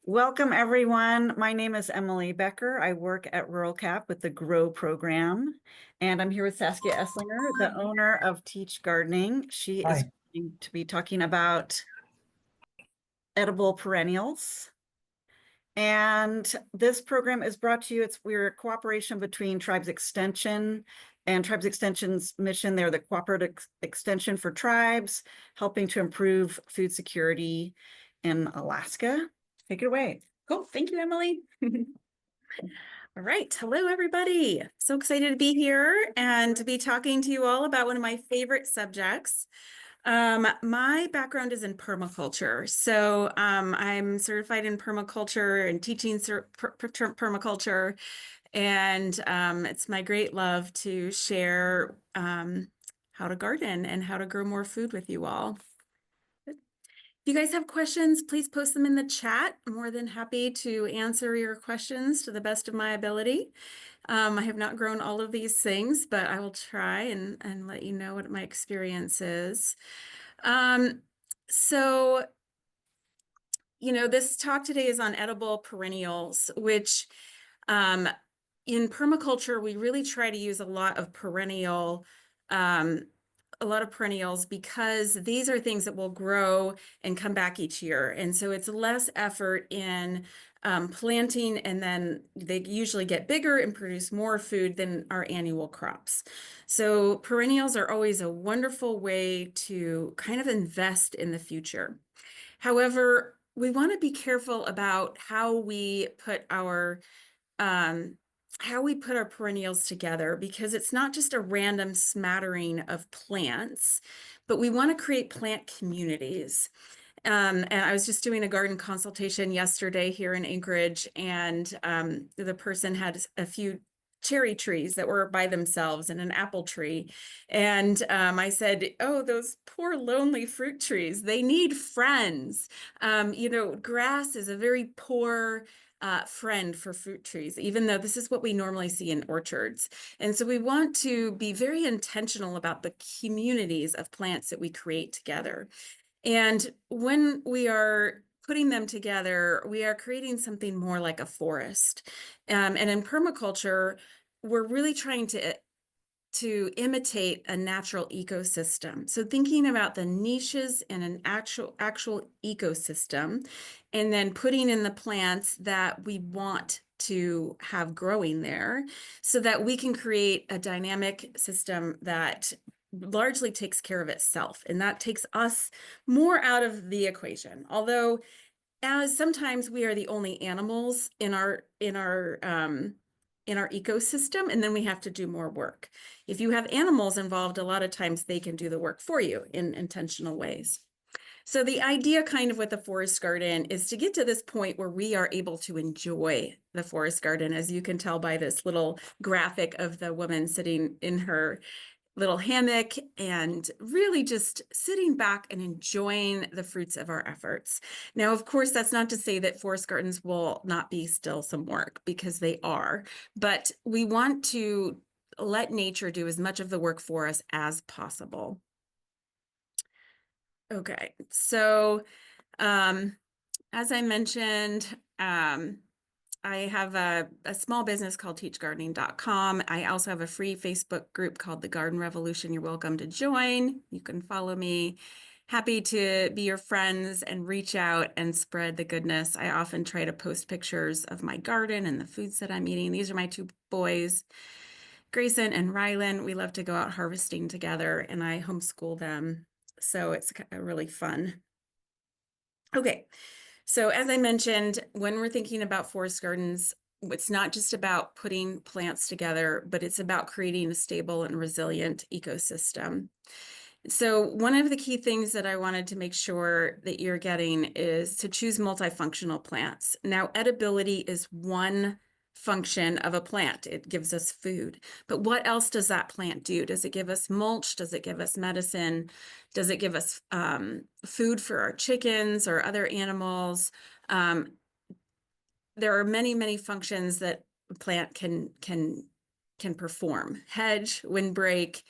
Welcome, everyone. My name is Emily Becker. I work at Rural Cap with the GROW program, and I'm here with Saskia Esslinger, the owner of Teach Gardening. She is Hi. going to be talking about edible perennials. And this program is brought to you. We're a cooperation between Tribes Extension and Tribes Extension's mission. They're the cooperative extension for tribes, helping to improve food security in Alaska. Take it away. Cool. Thank you, Emily. All right. Hello, everybody. So excited to be here and to be talking to you all about one of my favorite subjects. My background is in permaculture. So I'm certified in permaculture and teaching permaculture. And it's my great love to share how to garden and how to grow more food with you all. If you guys have questions, please post them in the chat. I'm more than happy to answer your questions to the best of my ability. I have not grown all of these things, but I will try and let you know what my experience is. So, this talk today is on edible perennials, which in permaculture, we really try to use a lot of perennials because these are things that will grow and come back each year. And so it's less effort in planting, and then they usually get bigger and produce more food than our annual crops. So perennials are always a wonderful way to kind of invest in the future. However, we want to be careful about how we put our perennials together, because it's not just a random smattering of plants, but we want to create plant communities. And I was just doing a garden consultation yesterday here in Anchorage, and the person had a few cherry trees that were by themselves and an apple tree. And I said, oh, those poor lonely fruit trees, they need friends. Grass is a very poor friend for fruit trees, even though this is what we normally see in orchards. And so we want to be very intentional about the communities of plants that we create together. And when we are putting them together, we are creating something more like a forest. And in permaculture, we're really trying to imitate a natural ecosystem. So thinking about the niches in an actual ecosystem, and then putting in the plants that we want to have growing there, so that we can create a dynamic system that largely takes care of itself. And that takes us more out of the equation. Although, as sometimes we are the only animals in our ecosystem, and then we have to do more work. If you have animals involved, a lot of times they can do the work for you in intentional ways. So the idea kind of with the forest garden is to get to this point where we are able to enjoy the forest garden, as you can tell by this little graphic of the woman sitting in her little hammock and really just sitting back and enjoying the fruits of our efforts. Now, of course, that's not to say that forest gardens will not be still some work, because they are, but we want to let nature do as much of the work for us as possible. Okay, so as I mentioned, I have a small business called teachgardening.com. I also have a free Facebook group called The Garden Revolution. You're welcome to join. You can follow me. Happy to be your friends and reach out and spread the goodness. I often try to post pictures of my garden and the foods that I'm eating. These are my two boys, Grayson and Rylan. We love to go out harvesting together, and I homeschool them. So it's really fun. Okay. So as I mentioned, when we're thinking about forest gardens, it's not just about putting plants together, but it's about creating a stable and resilient ecosystem. So one of the key things that I wanted to make sure that you're getting is to choose multifunctional plants. Now, edibility is one function of a plant. It gives us food. But what else does that plant do? Does it give us mulch? Does it give us medicine? Does it give us food for our chickens or other animals? There are many, many functions that a plant can perform. Hedge, windbreak,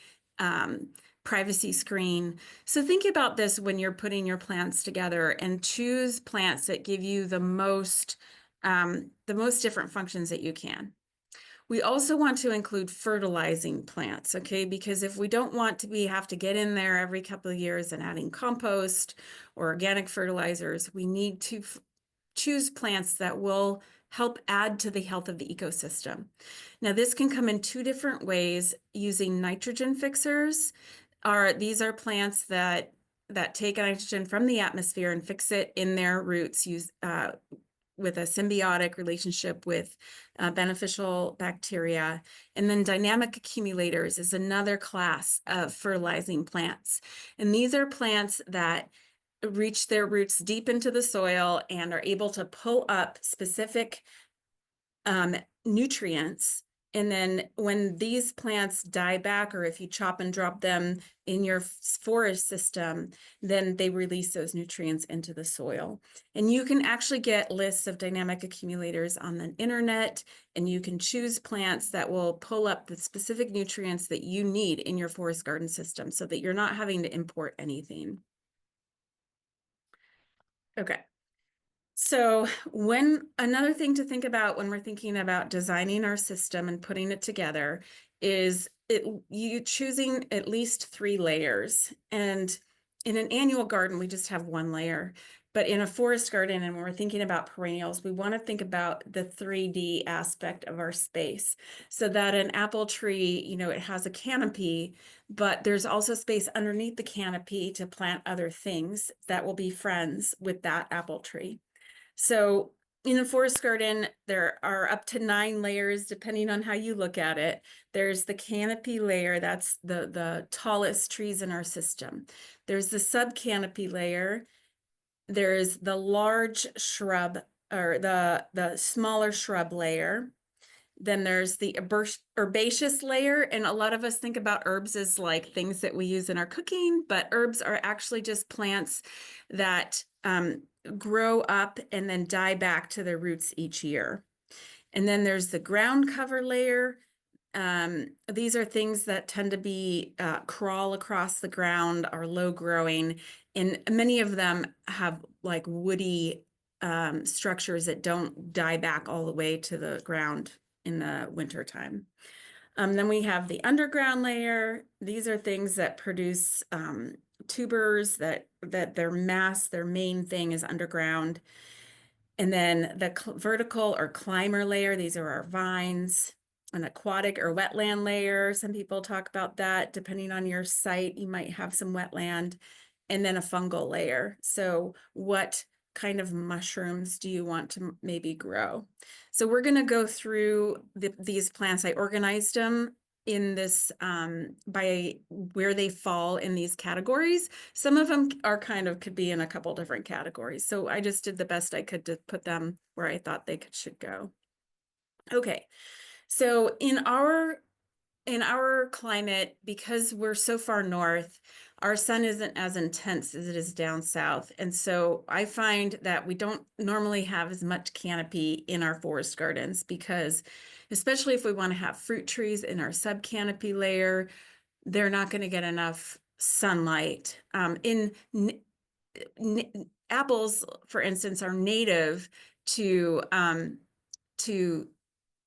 privacy screen. So think about this when you're putting your plants together, and choose plants that give you the most different functions that you can. We also want to include fertilizing plants, okay? Because if we don't want to have to get in there every couple of years and adding compost or organic fertilizers, we need to choose plants that will help add to the health of the ecosystem. Now, this can come in two different ways. Using nitrogen fixers. These are plants that take nitrogen from the atmosphere and fix it in their roots, with a symbiotic relationship with beneficial bacteria. And then dynamic accumulators is another class of fertilizing plants. And these are plants that reach their roots deep into the soil and are able to pull up specific nutrients. And then when these plants die back, or if you chop and drop them in your forest system, then they release those nutrients into the soil. And you can actually get lists of dynamic accumulators on the internet, and you can choose plants that will pull up the specific nutrients that you need in your forest garden system, so that you're not having to import anything. Okay. So another thing to think about when we're thinking about designing our system and putting it together is you choosing at least 3 layers. And in an annual garden, we just have 1 layer. But in a forest garden, and when we're thinking about perennials, we want to think about the 3D aspect of our space. So that an apple tree, it has a canopy, but there's also space underneath the canopy to plant other things that will be friends with that apple tree. So in a forest garden, there are up to 9 layers, depending on how you look at it. There's the canopy layer, that's the tallest trees in our system. There's the subcanopy layer. There's the large shrub, or the smaller shrub layer. Then there's the herbaceous layer, and a lot of us think about herbs as like things that we use in our cooking, but herbs are actually just plants that grow up and then die back to their roots each year. And then there's the ground cover layer. These are things that tend to be crawl across the ground, are low growing, and many of them have like woody structures that don't die back all the way to the ground in the winter time. Then we have the underground layer. These are things that produce tubers that their main thing is underground. And then the vertical or climber layer, these are our vines. An aquatic or wetland layer, some people talk about that. Depending on your site, you might have some wetland. And then a fungal layer. So what kind of mushrooms do you want to maybe grow? So we're going to go through these plants. I organized them in this by where they fall in these categories. Some of them could be in a couple different categories. So I just did the best I could to put them where I thought they should go. Okay, so in our climate, because we're so far north, our sun isn't as intense as it is down south. And so I find that we don't normally have as much canopy in our forest gardens, because especially if we want to have fruit trees in our subcanopy layer, they're not going to get enough sunlight. Apples, for instance, are native to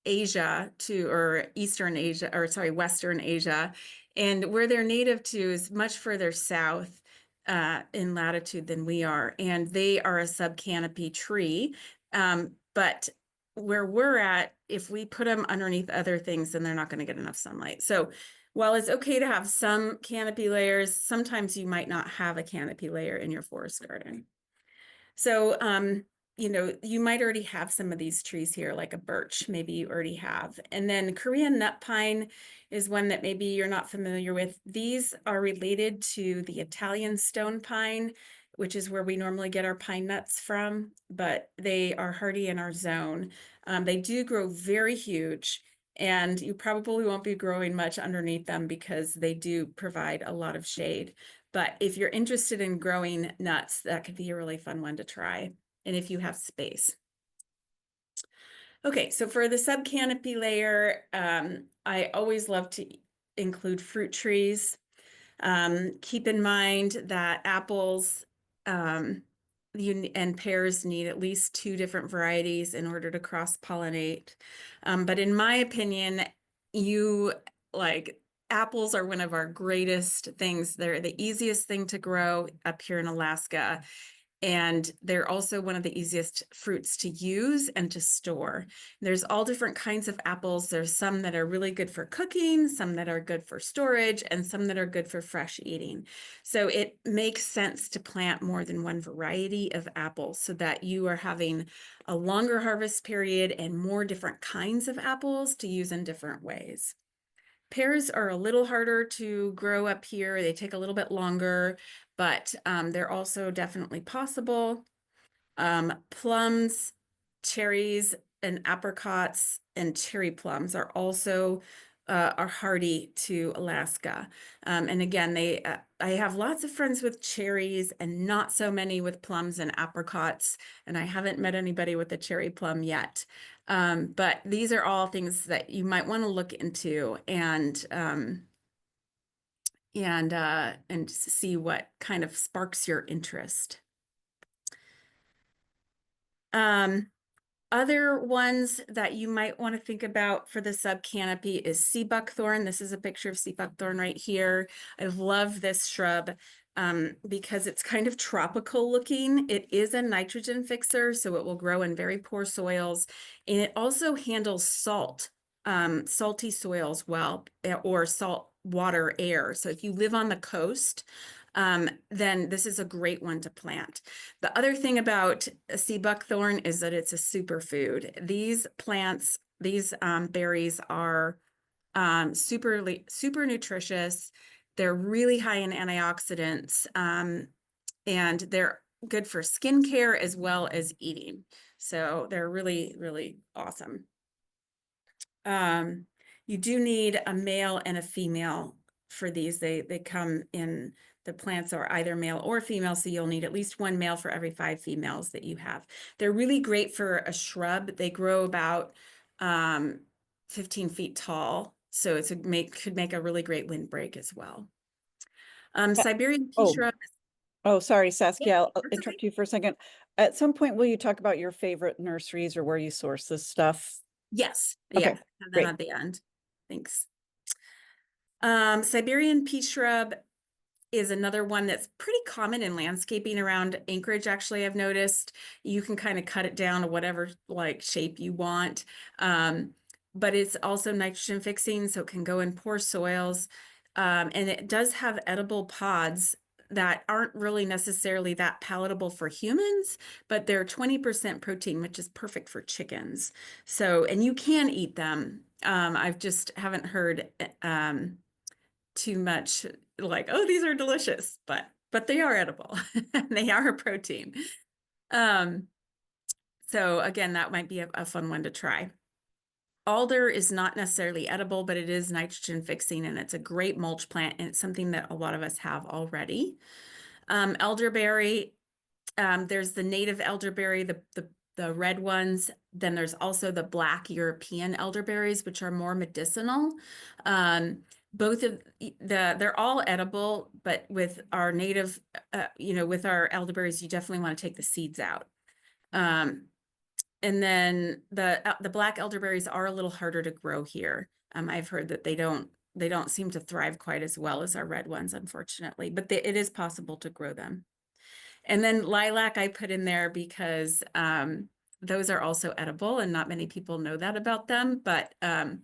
Asia, or Eastern Asia, or sorry, Western Asia. And where they're native to is much further south in latitude than we are. And they are a subcanopy tree. But where we're at, if we put them underneath other things, then they're not going to get enough sunlight. So while it's okay to have some canopy layers, sometimes you might not have a canopy layer in your forest garden. So, you might already have some of these trees here, like a birch, maybe you already have. And then Korean nut pine is one that maybe you're not familiar with. These are related to the Italian stone pine, which is where we normally get our pine nuts from, but they are hardy in our zone. They do grow very huge, and you probably won't be growing much underneath them because they do provide a lot of shade. But if you're interested in growing nuts, that could be a really fun one to try, and if you have space. Okay, so for the subcanopy layer, I always love to include fruit trees. Keep in mind that apples and pears need at least 2 different varieties in order to cross-pollinate. But in my opinion, apples are one of our greatest things. They're the easiest thing to grow up here in Alaska. And they're also one of the easiest fruits to use and to store. There's all different kinds of apples. There's some that are really good for cooking, some that are good for storage, and some that are good for fresh eating. So it makes sense to plant more than one variety of apples so that you are having a longer harvest period and more different kinds of apples to use in different ways. Pears are a little harder to grow up here. They take a little bit longer, but they're also definitely possible. Plums, cherries, and apricots and cherry plums are also are hardy to Alaska. And again, I have lots of friends with cherries and not so many with plums and apricots, and I haven't met anybody with a cherry plum yet. But these are all things that you might want to look into and see what kind of sparks your interest. Other ones that you might want to think about for the subcanopy is sea buckthorn. This is a picture of sea buckthorn right here. I love this shrub because it's kind of tropical looking. It is a nitrogen fixer, so it will grow in very poor soils. And it also handles salty soils well, or salt water air. So if you live on the coast, then this is a great one to plant. The other thing about sea buckthorn is that it's a superfood. These plants, these berries are super nutritious. They're really high in antioxidants, and they're good for skincare as well as eating. So they're really, really awesome. You do need a male and a female for these. They come in, the plants are either male or female, so you'll need at least 1 male for every 5 females that you have. They're really great for a shrub. They grow about 15 feet tall, so it's could make a really great windbreak as well. Siberian pea Oh, shrub. sorry, Saskia, I'll That's okay. interrupt you for a second. At some point, will you talk about your favorite nurseries or where you source this stuff? Yes, Okay, yeah, have that great. at the end. Thanks. Siberian pea shrub is another one that's pretty common in landscaping around Anchorage. Actually, I've noticed you can kind of cut it down to whatever like shape you want. But it's also nitrogen fixing, so it can go in poor soils. And it does have edible pods that aren't really necessarily that palatable for humans, but they're 20% protein, which is perfect for chickens. So, and you can eat them. I've just haven't heard too much like, oh, these are delicious, but they are edible. They are a protein. So again, that might be a fun one to try. Alder is not necessarily edible, but it is nitrogen fixing, and it's a great mulch plant, and it's something that a lot of us have already. Elderberry, there's the native elderberry, the red ones. Then there's also the black European elderberries, which are more medicinal. Both of they're all edible, but with our native, with our elderberries, you definitely want to take the seeds out. And then the black elderberries are a little harder to grow here. I've heard that they don't seem to thrive quite as well as our red ones, unfortunately, but it is possible to grow them. And then lilac I put in there because those are also edible, and not many people know that about them. But in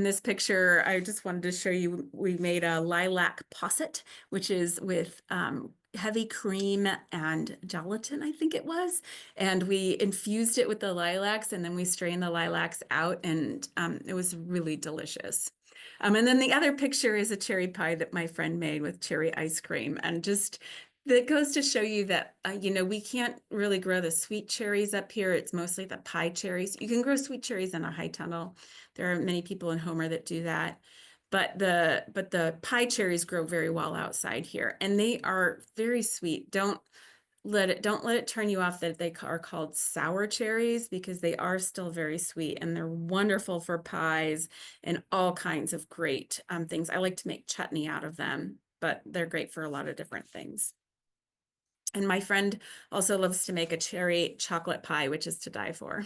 this picture, I just wanted to show you, we made a lilac posset, which is with heavy cream and gelatin, I think it was. And we infused it with the lilacs, and then we strained the lilacs out, and it was really delicious. And then the other picture is a cherry pie that my friend made with cherry ice cream. And just that goes to show you that, we can't really grow the sweet cherries up here. It's mostly the pie cherries. You can grow sweet cherries in a high tunnel. There are many people in Homer that do that. But the pie cherries grow very well outside here, and they are very sweet. Don't don't let it turn you off that they are called sour cherries, because they are still very sweet and they're wonderful for pies and all kinds of great things. I like to make chutney out of them, but they're great for a lot of different things. And my friend also loves to make a cherry chocolate pie, which is to die for.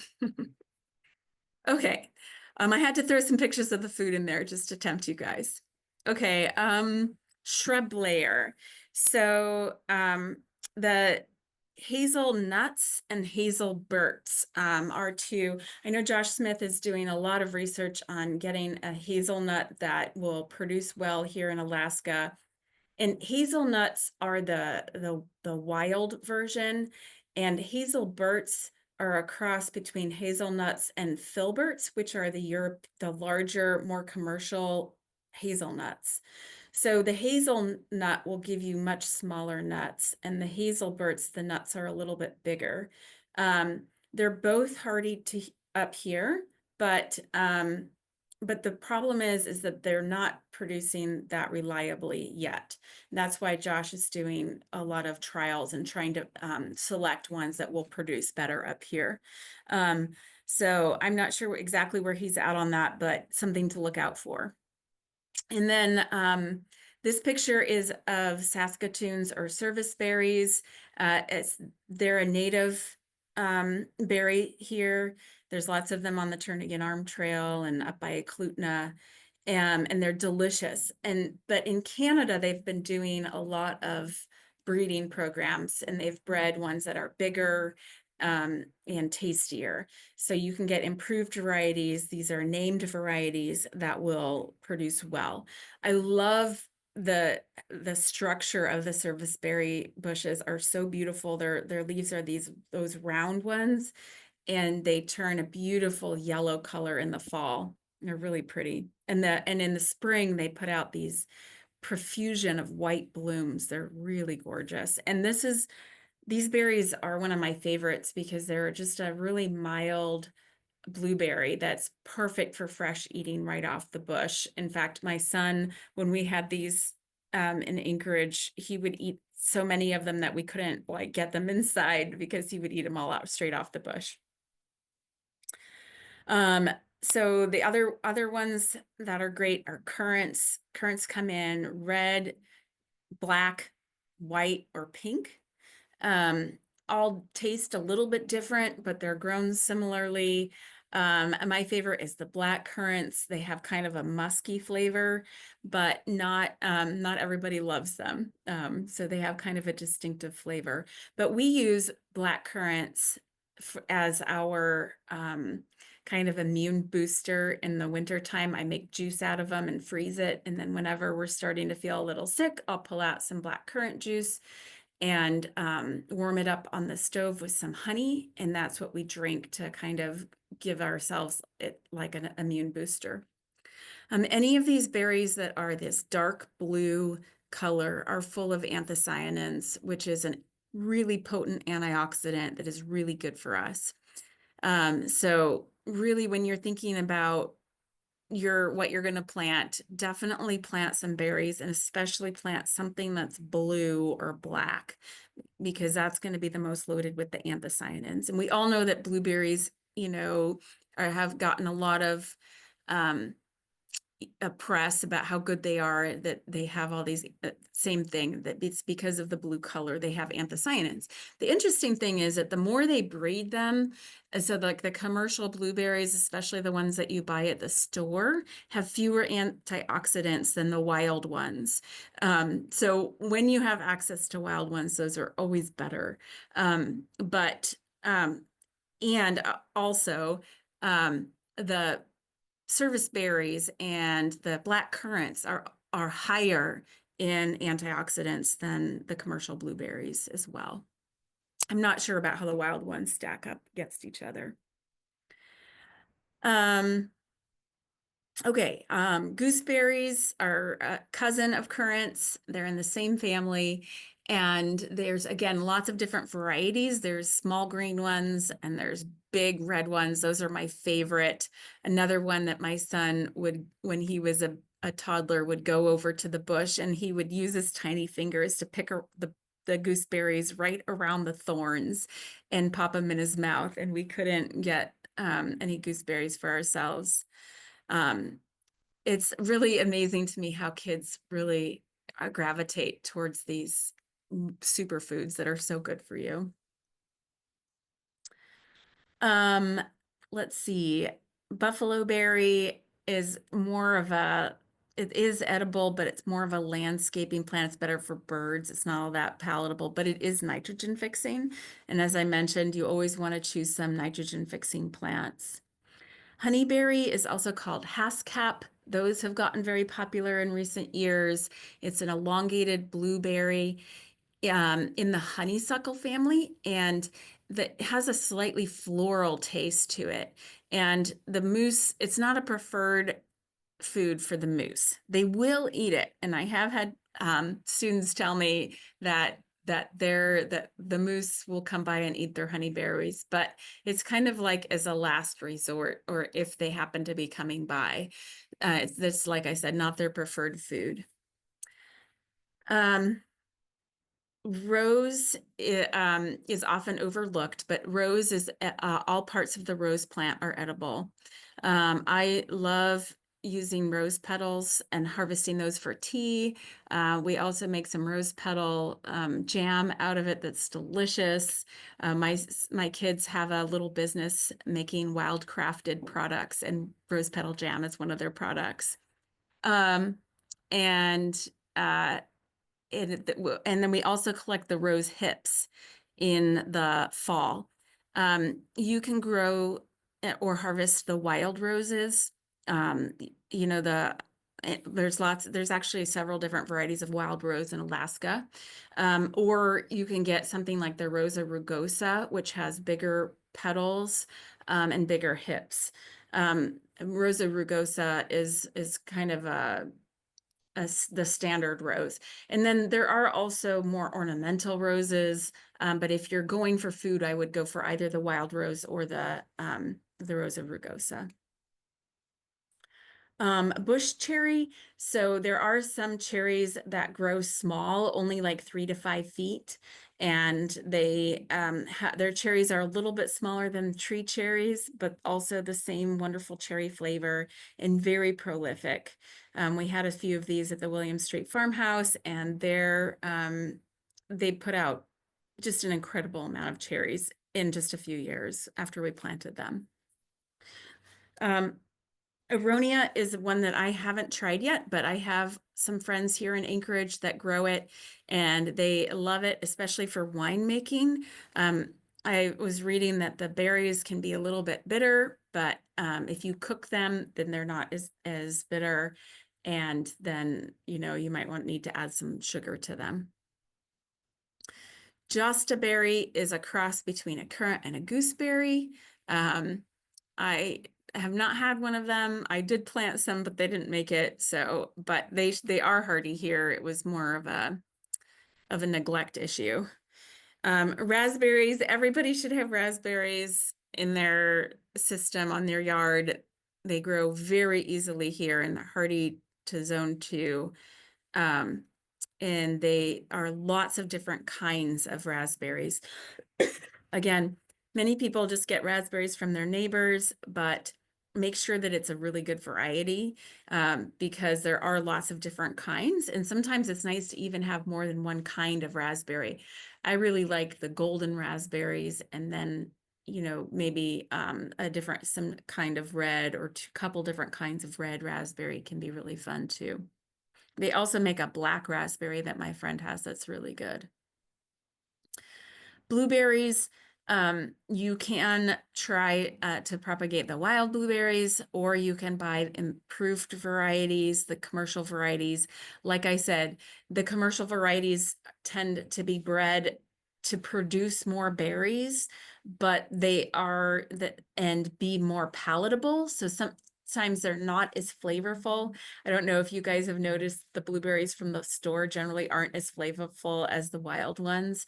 Okay. I had to throw some pictures of the food in there just to tempt you guys. Okay. Shrub layer. So, the hazelnuts and hazelburts, are two. I know Josh Smith is doing a lot of research on getting a hazelnut that will produce well here in Alaska. And hazelnuts are the wild version, and hazelburts are a cross between hazelnuts and filberts, which are the larger, more commercial hazelnuts. So the hazelnut will give you much smaller nuts, and the hazelburts, the nuts are a little bit bigger. They're both hardy to up here, but the problem is that they're not producing that reliably yet. And that's why Josh is doing a lot of trials and trying to select ones that will produce better up here. So I'm not sure exactly where he's at on that, but something to look out for. And then this picture is of Saskatoons or service berries. They're a native berry here. There's lots of them on the Turnagain Arm Trail and up by Eklutna, and they're delicious. But in Canada, they've been doing a lot of breeding programs, and they've bred ones that are bigger and tastier. So you can get improved varieties. These are named varieties that will produce well. I love the structure of the serviceberry bushes are so beautiful. Their leaves are those round ones, and they turn a beautiful yellow color in the fall. They're really pretty. And in the spring, they put out these profusion of white blooms. They're really gorgeous. And these berries are one of my favorites because they're just a really mild blueberry that's perfect for fresh eating right off the bush. In fact, my son, when we had these in Anchorage, he would eat so many of them that we couldn't like get them inside because he would eat them all out straight off the bush. So the other ones that are great are currants. Currants come in red, black, white, or pink. All taste a little bit different, but they're grown similarly. My favorite is the black currants. They have kind of a musky flavor, but not everybody loves them. So they have kind of a distinctive flavor. But we use black currants as our kind of immune booster in the wintertime. I make juice out of them and freeze it. And then whenever we're starting to feel a little sick, I'll pull out some black currant juice and warm it up on the stove with some honey. And that's what we drink to kind of give ourselves it like an immune booster. Any of these berries that are this dark blue color are full of anthocyanins, which is a really potent antioxidant that is really good for us. So really, when you're thinking about what you're going to plant, definitely plant some berries, and especially plant something that's blue or black, because that's going to be the most loaded with the anthocyanins. And we all know that blueberries, have gotten a lot of press about how good they are, that they have all these same thing, that it's because of the blue color, they have anthocyanins. The interesting thing is that the more they breed them, so like the commercial blueberries, especially the ones that you buy at the store, have fewer antioxidants than the wild ones. So when you have access to wild ones, those are always better. And also the service berries and the black currants are higher in antioxidants than the commercial blueberries as well. I'm not sure about how the wild ones stack up against each other. Okay, gooseberries are a cousin of currants. They're in the same family. And there's, again, lots of different varieties. There's small green ones and there's big red ones. Those are my favorite. Another one that my son would, when he was a toddler, would go over to the bush and he would use his tiny fingers to pick the the gooseberries right around the thorns and pop them in his mouth, and we couldn't get any gooseberries for ourselves. It's really amazing to me how kids really gravitate towards these superfoods that are so good for you. Let's see. Buffalo berry is more of it is edible, but it's more of a landscaping plant. It's better for birds. It's not all that palatable, but it is nitrogen fixing. And as I mentioned, you always want to choose some nitrogen fixing plants. Honeyberry is also called haskap. Those have gotten very popular in recent years. It's an elongated blueberry in the honeysuckle family, and that has a slightly floral taste to it. And the moose, it's not a preferred food for the moose. They will eat it, and I have had students tell me that the moose will come by and eat their honeyberries, but it's kind of like as a last resort, or if they happen to be coming by. It's like I said, not their preferred food. Rose is often overlooked, but rose is all parts of the rose plant are edible. I love using rose petals and harvesting those for tea. We also make some rose petal jam out of it that's delicious. My kids have a little business making wild crafted products, and rose petal jam is one of their products. And and then we also collect the rose hips in the fall. You can grow or harvest the wild roses. You know, there's actually several different varieties of wild rose in Alaska. Or you can get something like the Rosa rugosa, which has bigger petals and bigger hips. Rosa rugosa is kind of the standard rose. And then there are also more ornamental roses. But if you're going for food, I would go for either the wild rose or the Rosa rugosa. Bush cherry. So there are some cherries that grow small, only like 3 to 5 feet. And they their cherries are a little bit smaller than tree cherries, but also the same wonderful cherry flavor and very prolific. We had a few of these at the William Street Farmhouse, and they put out just an incredible amount of cherries in just a few years after we planted them. Aronia is one that I haven't tried yet, but I have some friends here in Anchorage that grow it, and they love it, especially for winemaking. I was reading that the berries can be a little bit bitter, but if you cook them, then they're not as bitter, and then you might need to add some sugar to them. Josta berry is a cross between a currant and a gooseberry. I have not had one of them. I did plant some, but they didn't make it. So, but they are hardy here. It was more of a neglect issue. Raspberries, everybody should have raspberries in their system on their yard. They grow very easily here and they're hardy to zone 2. And they are lots of different kinds of raspberries. Again, many people just get raspberries from their neighbors, but make sure that it's a really good variety because there are lots of different kinds. And sometimes it's nice to even have more than one kind of raspberry. I really like the golden raspberries, and then, maybe some kind of red, or a couple different kinds of red raspberry can be really fun too. They also make a black raspberry that my friend has that's really good. Blueberries, you can try to propagate the wild blueberries, or you can buy improved varieties, the commercial varieties. Like I said, the commercial varieties tend to be bred to produce more berries, but they are and be more palatable. So sometimes they're not as flavorful. I don't know if you guys have noticed the blueberries from the store generally aren't as flavorful as the wild ones.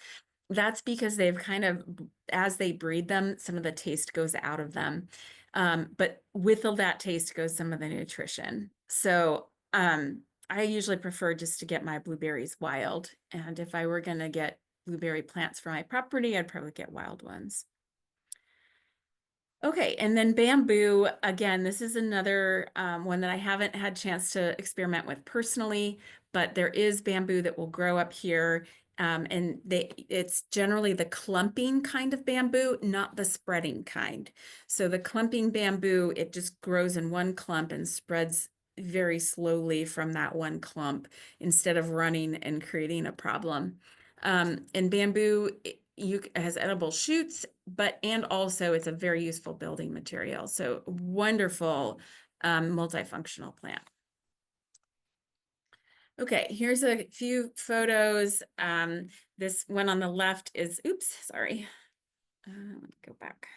That's because they've kind of, as they breed them, some of the taste goes out of them. But with all that taste goes some of the nutrition. So I usually prefer just to get my blueberries wild. And if I were going to get blueberry plants for my property, I'd probably get wild ones. Okay, and then bamboo, again, this is another one that I haven't had a chance to experiment with personally, but there is bamboo that will grow up here. And it's generally the clumping kind of bamboo, not the spreading kind. So the clumping bamboo, it just grows in one clump and spreads very slowly from that one clump instead of running and creating a problem. And bamboo, has edible shoots, and also it's a very useful building material. So wonderful multifunctional plant. Okay, here's a few photos. This one on the left is, oops, sorry. Let me go back.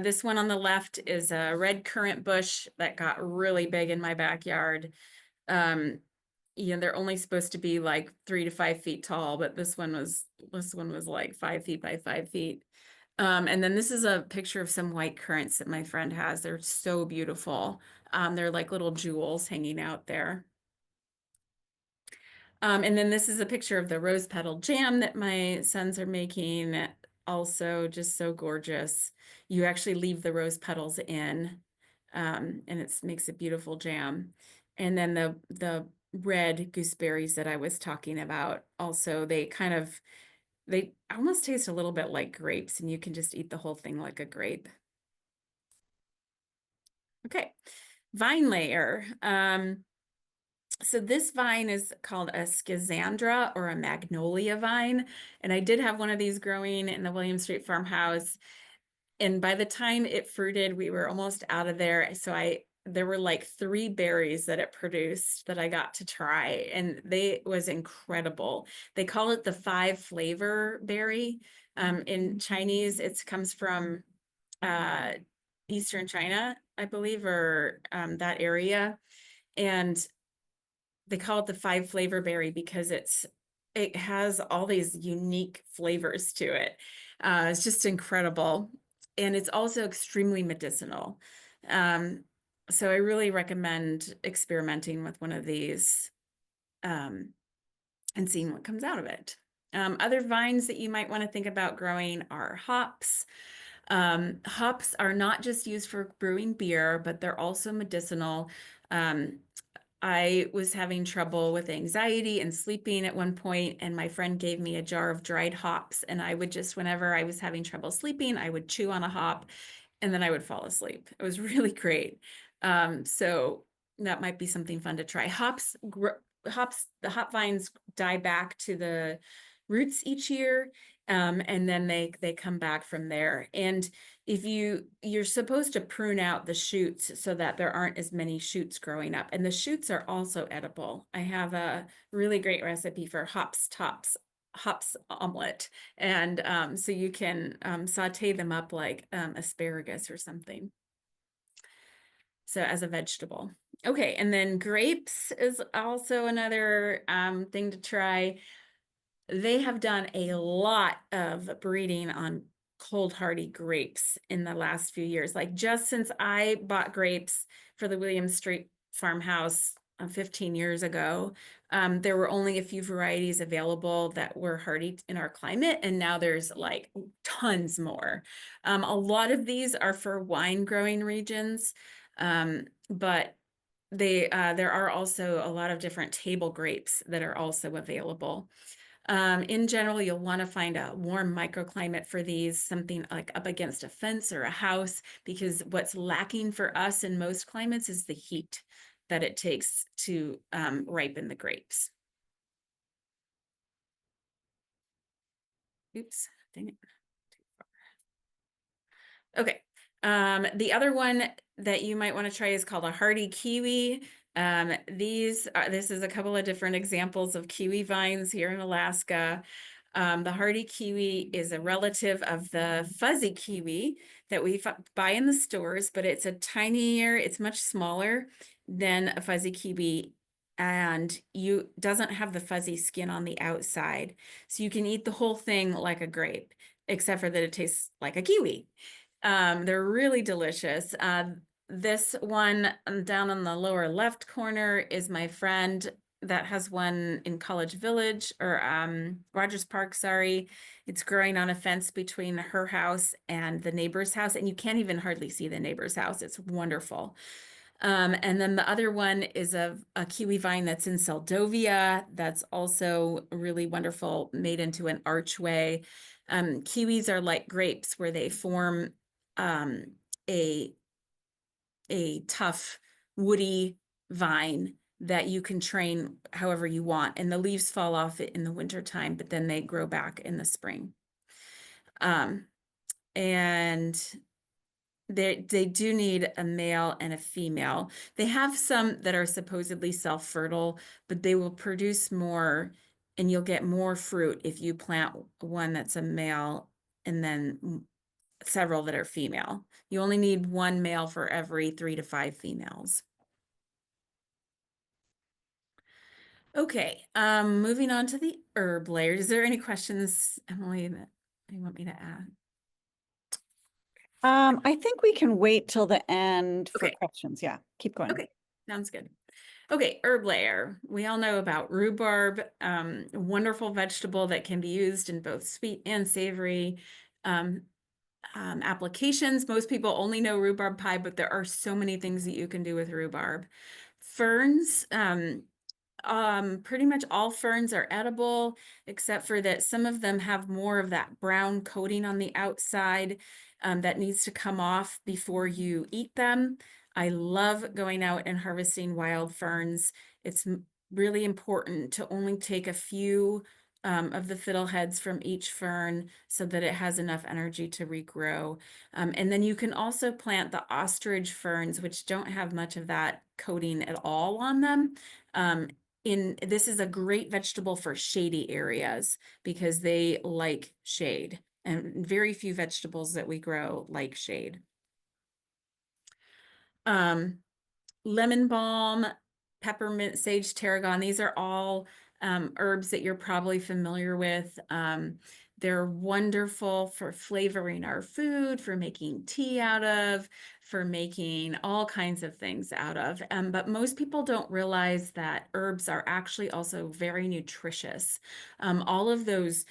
This one on the left is a red currant bush that got really big in my backyard. They're only supposed to be like 3 to 5 feet tall, but this one was like 5 feet by 5 feet. And then this is a picture of some white currants that my friend has. They're so beautiful. They're like little jewels hanging out there. And then this is a picture of the rose petal jam that my sons are making. Also just so gorgeous. You actually leave the rose petals in, and it makes a beautiful jam. And then the red gooseberries that I was talking about, also they almost taste a little bit like grapes, and you can just eat the whole thing like a grape. Okay, vine layer. So this vine is called a schizandra or a magnolia vine. And I did have one of these growing in the William Street farmhouse. And by the time it fruited, we were almost out of there. So there were like 3 berries that it produced that I got to try, and it was incredible. They call it the 5 flavor berry. In Chinese, it comes from Eastern China, I believe, or that area. And they call it the 5 flavor berry because it has all these unique flavors to it. It's just incredible. And it's also extremely medicinal. So I really recommend experimenting with one of these and seeing what comes out of it. Other vines that you might want to think about growing are hops. Hops are not just used for brewing beer, but they're also medicinal. I was having trouble with anxiety and sleeping at one point, and my friend gave me a jar of dried hops, and I would just, whenever I was having trouble sleeping, I would chew on a hop and then I would fall asleep. It was really great. So that might be something fun to try. The hop vines die back to the roots each year, and then they come back from there. And if you're supposed to prune out the shoots so that there aren't as many shoots growing up, and the shoots are also edible. I have a really great recipe for hops omelet, and so you can saute them up like asparagus or something, so as a vegetable. Okay, and then grapes is also another thing to try. They have done a lot of breeding on cold hardy grapes in the last few years. Like just since I bought grapes for the William Street farmhouse 15 years ago, there were only a few varieties available that were hardy in our climate, and now there's like tons more. A lot of these are for wine growing regions, but there are also a lot of different table grapes that are also available. In general, you'll want to find a warm microclimate for these, something like up against a fence or a house, because what's lacking for us in most climates is the heat that it takes to ripen the grapes. Oops, dang it. Okay. The other one that you might want to try is called a hardy kiwi. This is a couple of different examples of kiwi vines here in Alaska. The hardy kiwi is a relative of the fuzzy kiwi that we buy in the stores, but it's much smaller than a fuzzy kiwi, and doesn't have the fuzzy skin on the outside. So you can eat the whole thing like a grape, except for that it tastes like a kiwi. They're really delicious. This one down on the lower left corner is my friend that has one in College Village or Rogers Park, sorry. It's growing on a fence between her house and the neighbor's house, and you can't even hardly see the neighbor's house. It's wonderful. And then the other one is a kiwi vine that's in Seldovia. That's also really wonderful, made into an archway. Kiwis are like grapes where they form a tough, woody vine that you can train however you want. And the leaves fall off it in the wintertime, but then they grow back in the spring. And they do need a male and a female. They have some that are supposedly self-fertile, but they will produce more and you'll get more fruit if you plant one that's a male and then several that are female. You only need one male for every 3 to 5 females. Okay, moving on to the herb layers. Is there any questions, Emily, that you want me to add? I think we can wait till the end for Okay. questions. Yeah, keep going. Okay, sounds good. Okay, herb layer. We all know about rhubarb, a wonderful vegetable that can be used in both sweet and savory applications. Most people only know rhubarb pie, but there are so many things that you can do with rhubarb. Ferns, pretty much all ferns are edible, except for that some of them have more of that brown coating on the outside that needs to come off before you eat them. I love going out and harvesting wild ferns. It's really important to only take a few of the fiddleheads from each fern so that it has enough energy to regrow. And then you can also plant the ostrich ferns, which don't have much of that coating at all on them. This is a great vegetable for shady areas because they like shade, and very few vegetables that we grow like shade. Lemon balm, peppermint, sage, tarragon, these are all herbs that you're probably familiar with. They're wonderful for flavoring our food, for making tea out of, for making all kinds of things out of. But most people don't realize that herbs are actually also very nutritious. All of those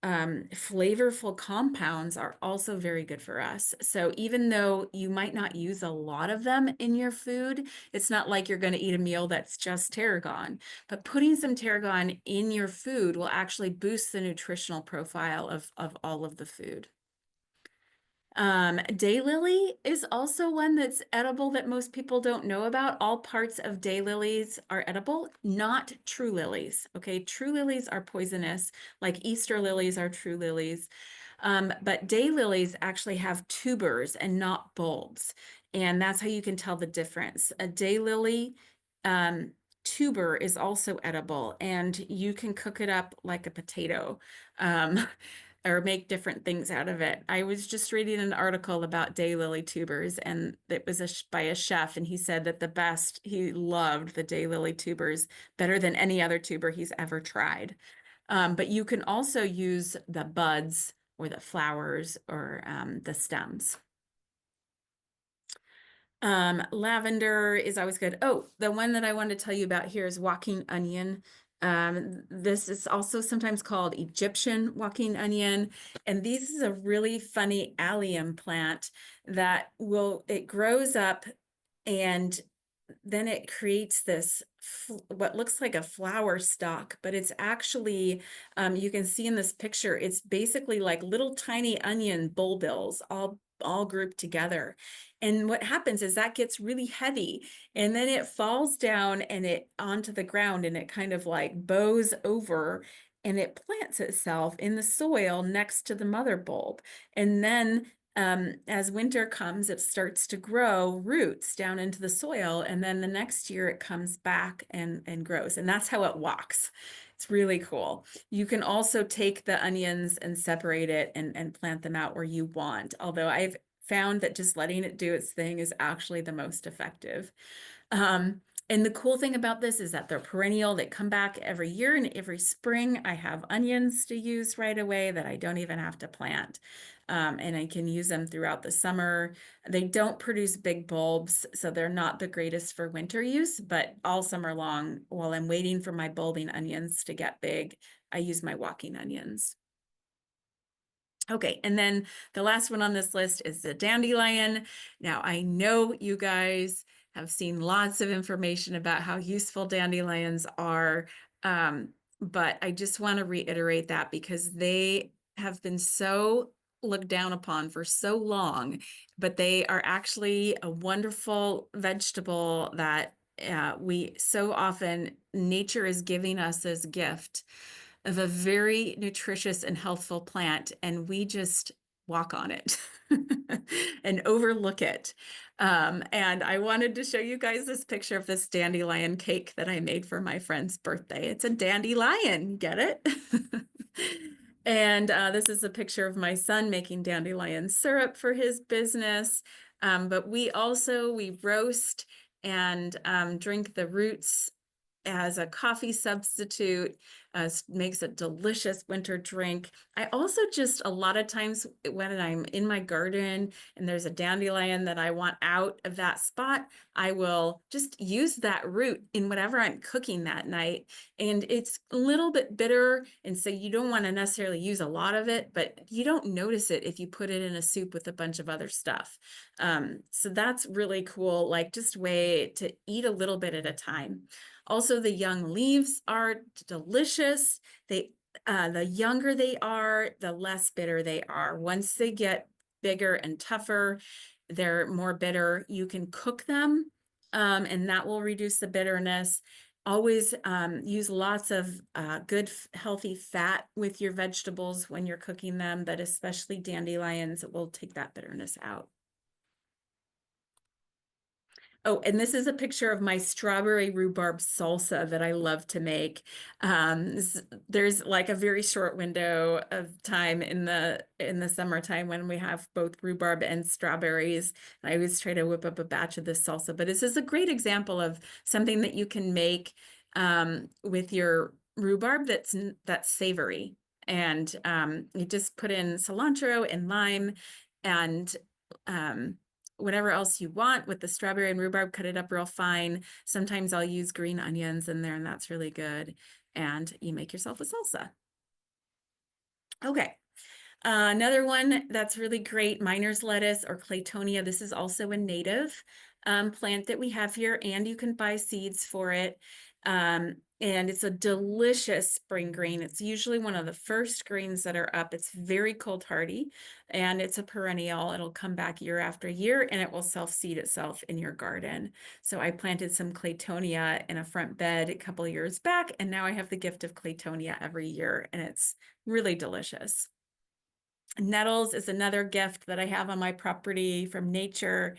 flavorful compounds are also very good for us. So even though you might not use a lot of them in your food, it's not like you're going to eat a meal that's just tarragon, but putting some tarragon in your food will actually boost the nutritional profile of all of the food. Daylily is also one that's edible that most people don't know about. All parts of daylilies are edible, not true lilies. Okay, true lilies are poisonous, like Easter lilies are true lilies. But daylilies actually have tubers and not bulbs. And that's how you can tell the difference. A daylily tuber is also edible, and you can cook it up like a potato. Or make different things out of it. I was just reading an article about daylily tubers, and it was by a chef, and he said that he loved the daylily tubers better than any other tuber he's ever tried. But you can also use the buds or the flowers or the stems. Lavender is always good. Oh, the one that I wanted to tell you about here is walking onion. This is also sometimes called Egyptian walking onion. And this is a really funny allium plant that it grows up and then it creates this what looks like a flower stalk, but it's actually, you can see in this picture, it's basically like little tiny onion bulbils all grouped together. And what happens is that gets really heavy, and then it falls down and it onto the ground, and it kind of like bows over and it plants itself in the soil next to the mother bulb. And then as winter comes, it starts to grow roots down into the soil, and then the next year it comes back and grows, and that's how it walks. It's really cool. You can also take the onions and separate it and plant them out where you want, although I've found that just letting it do its thing is actually the most effective. And the cool thing about this is that they're perennial. They come back every year, and every spring I have onions to use right away that I don't even have to plant. And I can use them throughout the summer. They don't produce big bulbs, so they're not the greatest for winter use, but all summer long, while I'm waiting for my bulbing onions to get big, I use my walking onions. Okay, and then the last one on this list is the dandelion. Now, I know you guys have seen lots of information about how useful dandelions are, but I just want to reiterate that because they have been so looked down upon for so long, but they are actually a wonderful vegetable that we so often, nature is giving us as gift of a very nutritious and healthful plant, and we just walk on it and overlook it. And I wanted to show you guys this picture of this dandelion cake that I made for my friend's birthday. It's a dandelion, get it? And this is a picture of my son making dandelion syrup for his business. But we roast and drink the roots as a coffee substitute, makes a delicious winter drink. I also just, a lot of times when I'm in my garden and there's a dandelion that I want out of that spot, I will just use that root in whatever I'm cooking that night. And it's a little bit bitter, and so you don't want to necessarily use a lot of it, but you don't notice it if you put it in a soup with a bunch of other stuff. So that's really cool, like just way to eat a little bit at a time. Also, the young leaves are delicious. The younger they are, the less bitter they are. Once they get bigger and tougher, they're more bitter. You can cook them, and that will reduce the bitterness. Always use lots of good, healthy fat with your vegetables when you're cooking them, but especially dandelions, it will take that bitterness out. Oh, and this is a picture of my strawberry rhubarb salsa that I love to make. There's like a very short window of time in the summertime when we have both rhubarb and strawberries. I always try to whip up a batch of this salsa, but this is a great example of something that you can make with your rhubarb that's savory. And you just put in cilantro and lime and whatever else you want with the strawberry and rhubarb, cut it up real fine. Sometimes I'll use green onions in there, and that's really good. And you make yourself a salsa. Okay. Another one that's really great, miner's lettuce or Claytonia. This is also a native plant that we have here, and you can buy seeds for it. And it's a delicious spring green. It's usually one of the first greens that are up. It's very cold hardy, and it's a perennial. It'll come back year after year, and it will self-seed itself in your garden. So I planted some Claytonia in a front bed a couple of years back, and now I have the gift of Claytonia every year, and it's really delicious. Nettles is another gift that I have on my property from nature,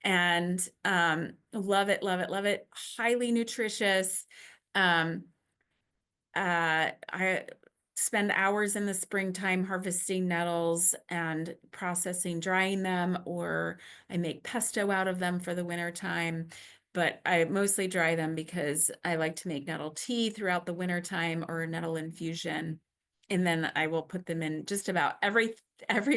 and love it, love it, love it. Highly nutritious. I spend hours in the springtime harvesting nettles and processing, drying them, or I make pesto out of them for the winter time. But I mostly dry them because I like to make nettle tea throughout the winter time or nettle infusion. And then I will put them in just about every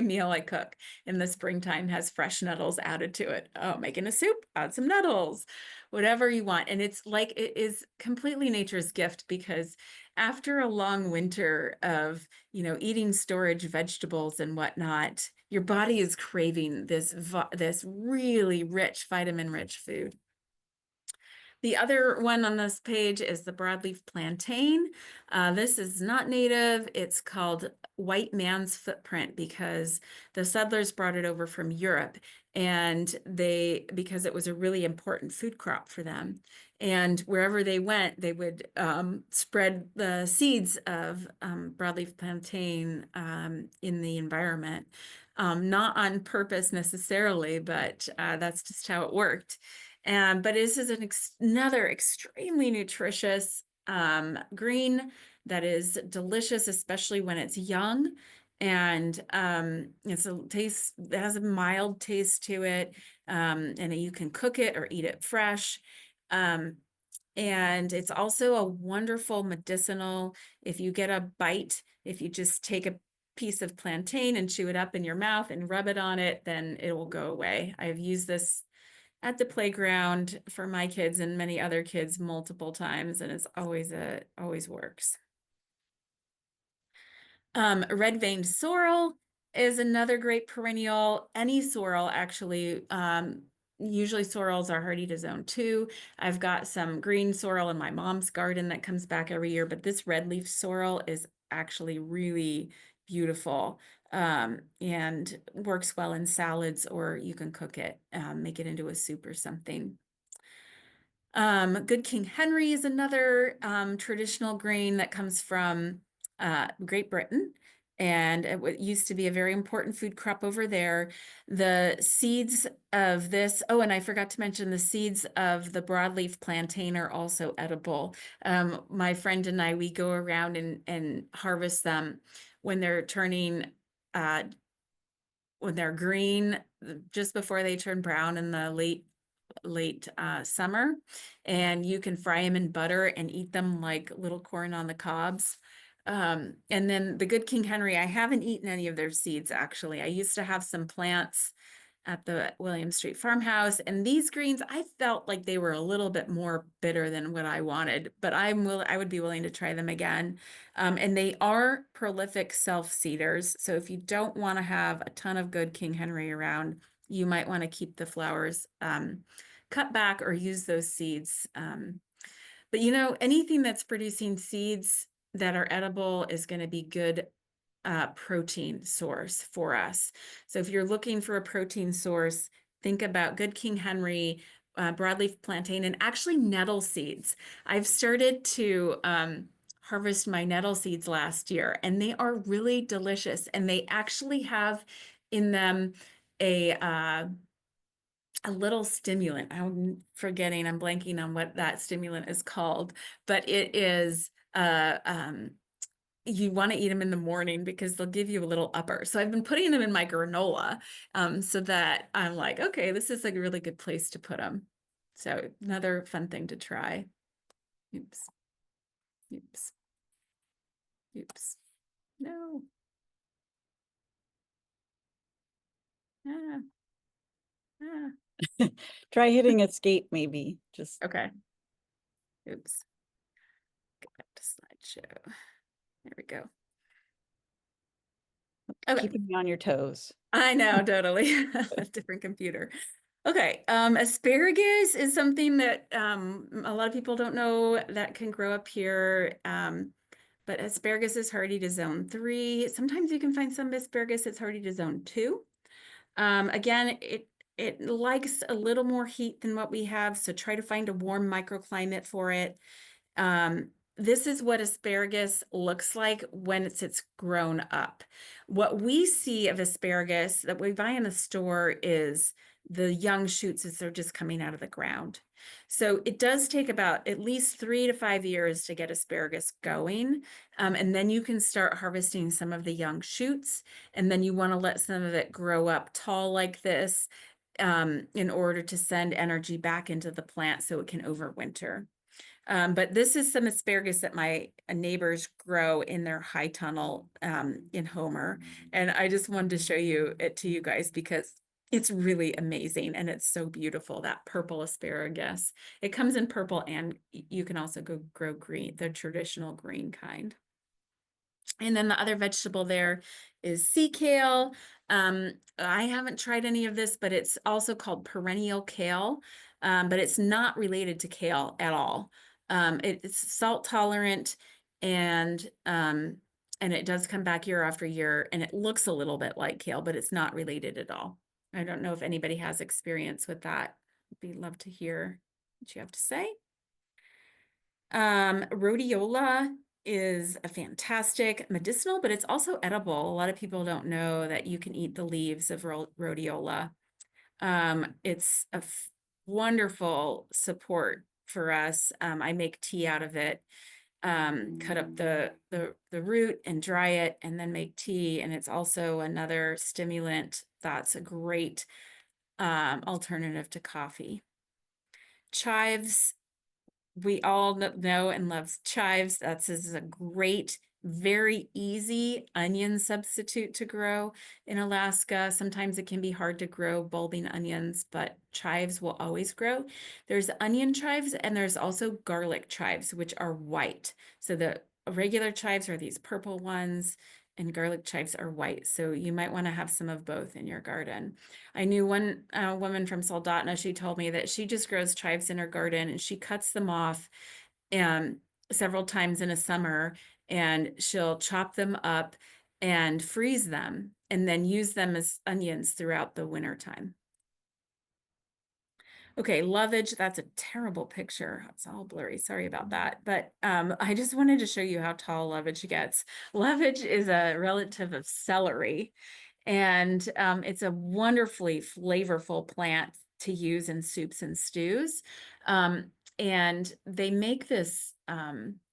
meal I cook in the springtime has fresh nettles added to it. Oh, making a soup, add some nettles, whatever you want. And it's like, it is completely nature's gift, because after a long winter of, eating storage vegetables and whatnot, your body is craving this really rich, vitamin-rich food. The other one on this page is the broadleaf plantain. This is not native. It's called white man's footprint because the settlers brought it over from Europe, and because it was a really important food crop for them. And wherever they went, they would spread the seeds of broadleaf plantain in the environment. Not on purpose necessarily, but that's just how it worked. But this is another extremely nutritious green that is delicious, especially when it's young. And it has a mild taste to it. And you can cook it or eat it fresh. And it's also a wonderful medicinal. If you get a bite, if you just take a piece of plantain and chew it up in your mouth and rub it on it, then it will go away. I've used this at the playground for my kids and many other kids multiple times, and it's always works. Red veined sorrel is another great perennial. Any sorrel, actually. Usually sorrels are hardy to zone 2. I've got some green sorrel in my mom's garden that comes back every year, but this red leaf sorrel is actually really beautiful, and works well in salads, or you can cook it, make it into a soup or something. Good King Henry is another traditional grain that comes from Great Britain, and it used to be a very important food crop over there. The seeds of this, oh, and I forgot to mention the seeds of the broadleaf plantain are also edible. My friend and I, we go around and harvest them when they're turning, when they're green, just before they turn brown in the late summer, and you can fry them in butter and eat them like little corn on the cobs. And then the Good King Henry, I haven't eaten any of their seeds, actually. I used to have some plants at the William Street farmhouse, and these greens, I felt like they were a little bit more bitter than what I wanted, but I would be willing to try them again. And they are prolific self-seeders, so if you don't want to have a ton of Good King Henry around, you might want to keep the flowers cut back or use those seeds. But anything that's producing seeds that are edible is going to be good protein source for us. So if you're looking for a protein source, think about Good King Henry, broadleaf plantain, and actually nettle seeds. I've started to harvest my nettle seeds last year, and they are really delicious. And they actually have in them a little stimulant. I'm blanking on what that stimulant is called, but it is you want to eat them in the morning because they'll give you a little upper. So I've been putting them in my granola, so that I'm like, okay, this is like a really good place to put them. So another fun thing to try. Oops. Oops. Oops. No. Ah. Ah. Try hitting escape, maybe. Just Okay. Oops. Get back to slideshow. There we go. Okay. keeping me on your toes. I know, totally. A different computer. Okay, asparagus is something that a lot of people don't know that can grow up here. But asparagus is hardy to zone 3. Sometimes you can find some asparagus that's hardy to zone 2. Again, it likes a little more heat than what we have, so try to find a warm microclimate for it. This is what asparagus looks like when it's grown up. What we see of asparagus that we buy in the store is the young shoots as they're just coming out of the ground. So it does take about at least 3 to 5 years to get asparagus going. And then you can start harvesting some of the young shoots. And then you want to let some of it grow up tall like this, in order to send energy back into the plant so it can overwinter. But this is some asparagus that my neighbors grow in their high tunnel in Homer. And I just wanted to show it to you guys because it's really amazing and it's so beautiful, that purple asparagus. It comes in purple, and you can also go grow green, the traditional green kind. And then the other vegetable there is sea kale. I haven't tried any of this, but it's also called perennial kale, but it's not related to kale at all. It's salt tolerant, and it does come back year after year, and it looks a little bit like kale, but it's not related at all. I don't know if anybody has experience with that. I'd love to hear what you have to say. Rhodiola is a fantastic medicinal, but it's also edible. A lot of people don't know that you can eat the leaves of rhodiola. It's a wonderful support for us. I make tea out of it. Cut up the root and dry it and then make tea. And it's also another stimulant that's a great alternative to coffee. Chives we all know and love chives. This is a great, very easy onion substitute to grow in Alaska. Sometimes it can be hard to grow bulbing onions, but chives will always grow. There's onion chives and there's also garlic chives, which are white. So the regular chives are these purple ones and garlic chives are white. So you might want to have some of both in your garden. I knew one woman from Soldotna, she told me that she just grows chives in her garden and she cuts them off several times in a summer, and she'll chop them up and freeze them and then use them as onions throughout the winter time. Okay, lovage, that's a terrible picture. It's all blurry. Sorry about that. But I just wanted to show you how tall lovage gets. Lovage is a relative of celery, and it's a wonderfully flavorful plant to use in soups and stews. And they make this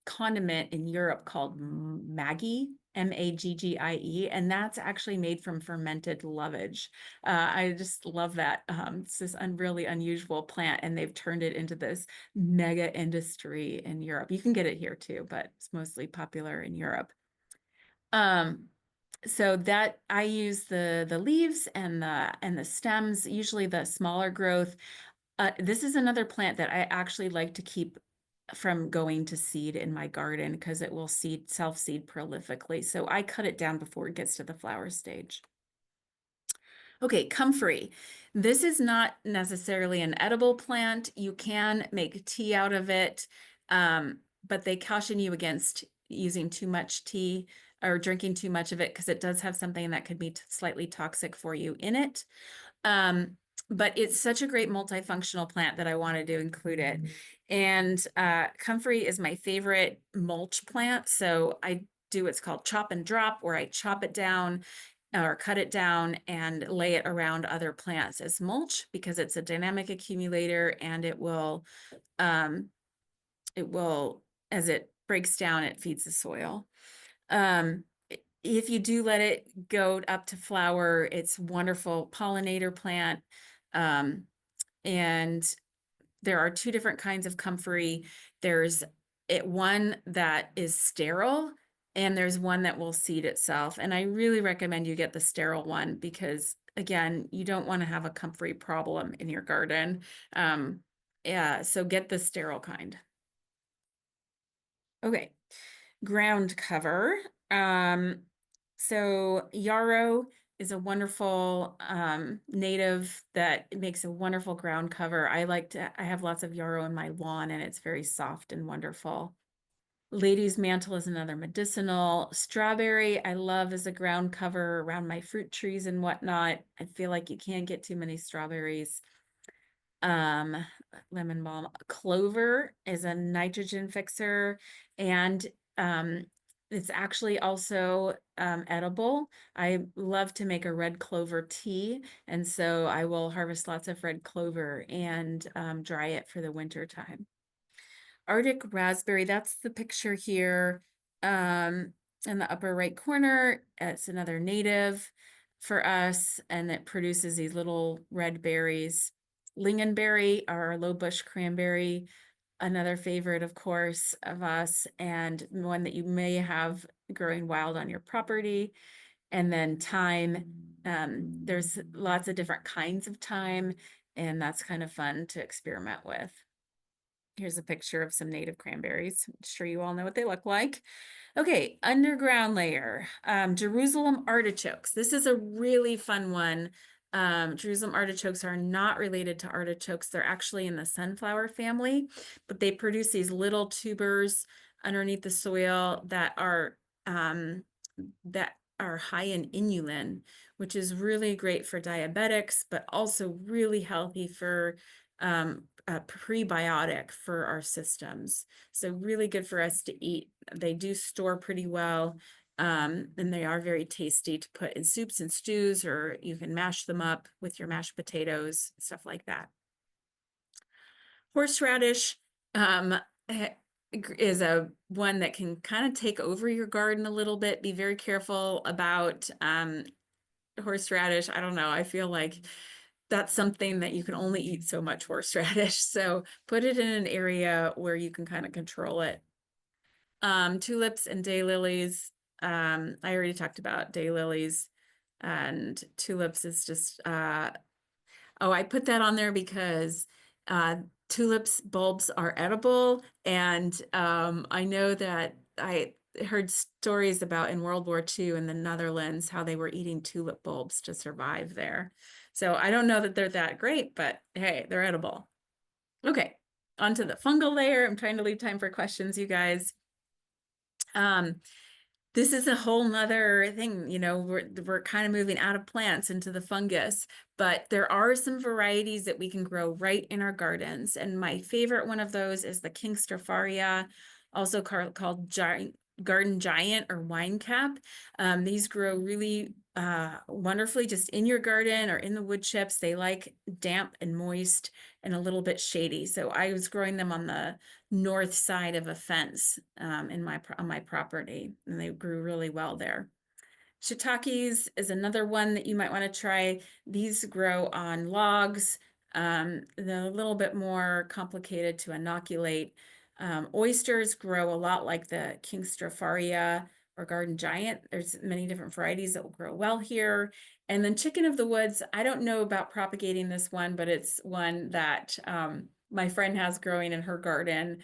condiment in Europe called Maggie, Maggie, and that's actually made from fermented lovage. I just love that. It's this really unusual plant, and they've turned it into this mega industry in Europe. You can get it here too, but it's mostly popular in Europe. So that I use the leaves and the stems, usually the smaller growth. This is another plant that I actually like to keep from going to seed in my garden because it will self-seed prolifically. So I cut it down before it gets to the flower stage. Okay, comfrey. This is not necessarily an edible plant. You can make tea out of it, but they caution you against using too much tea or drinking too much of it because it does have something that could be slightly toxic for you in it. But it's such a great multifunctional plant that I wanted to include it. And comfrey is my favorite mulch plant. So I do what's called chop and drop, where I chop it down or cut it down and lay it around other plants as mulch because it's a dynamic accumulator, and it will, as it breaks down, it feeds the soil. If you do let it go up to flower, it's wonderful pollinator plant. And there are two different kinds of comfrey. There's one that is sterile, and there's one that will seed itself. And I really recommend you get the sterile one because, again, you don't want to have a comfrey problem in your garden. Yeah, so get the sterile kind. Okay, ground cover. So yarrow is a wonderful native that makes a wonderful ground cover. I have lots of yarrow in my lawn, and it's very soft and wonderful. Lady's mantle is another medicinal. Strawberry, I love as a ground cover around my fruit trees and whatnot. I feel like you can't get too many strawberries. Lemon balm. Clover is a nitrogen fixer, and it's actually also edible. I love to make a red clover tea, and so I will harvest lots of red clover and dry it for the winter time. Arctic raspberry, that's the picture here in the upper right corner. It's another native for us, and it produces these little red berries. Lingonberry, our low bush cranberry, another favorite, of course, of us, and one that you may have growing wild on your property. And then thyme. There's lots of different kinds of thyme, and that's kind of fun to experiment with. Here's a picture of some native cranberries. I'm sure you all know what they look like. Okay, underground layer. Jerusalem artichokes. This is a really fun one. Jerusalem artichokes are not related to artichokes. They're actually in the sunflower family, but they produce these little tubers underneath the soil that are high in inulin, which is really great for diabetics, but also really healthy for a prebiotic for our systems. So really good for us to eat. They do store pretty well, and they are very tasty to put in soups and stews, or you can mash them up with your mashed potatoes, stuff like that. Horseradish is a one that can kind of take over your garden a little bit. Be very careful about horseradish. I don't know. I feel like that's something that you can only eat so much horseradish. So put it in an area where you can kind of control it. Tulips and daylilies. I already talked about daylilies, and tulips is just, oh, I put that on there because tulips bulbs are edible. And I know that I heard stories about in World War II in the Netherlands, how they were eating tulip bulbs to survive there. So I don't know that they're that great, but hey, they're edible. Okay, onto the fungal layer. I'm trying to leave time for questions, you guys. This is a whole nother thing, you know, we're kind of moving out of plants into the fungus, but there are some varieties that we can grow right in our gardens. And my favorite one of those is the King Stropharia, also called garden giant or wine cap. These grow really wonderfully just in your garden or in the wood chips. They like damp and moist and a little bit shady. So I was growing them on the north side of a fence on my property, and they grew really well there. Shiitakes is another one that you might want to try. These grow on logs. They're a little bit more complicated to inoculate. Oysters grow a lot like the King Stropharia or garden giant. There's many different varieties that will grow well here. And then chicken of the woods, I don't know about propagating this one, but it's one that my friend has growing in her garden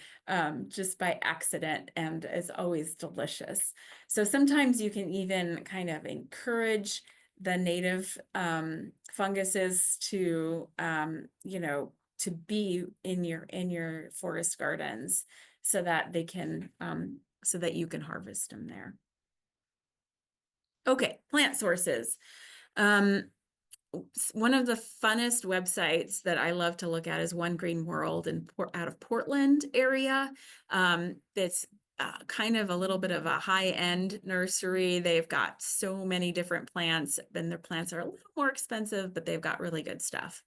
just by accident, and is always delicious. So sometimes you can even kind of encourage the native funguses to, you know, to be in your forest gardens so that they can, so that you can harvest them there. Okay, plant sources. One of the funnest websites that I love to look at is One Green World out of Portland area. That's kind of a little bit of a high-end nursery. They've got so many different plants, and their plants are a little more expensive, but they've got really good stuff.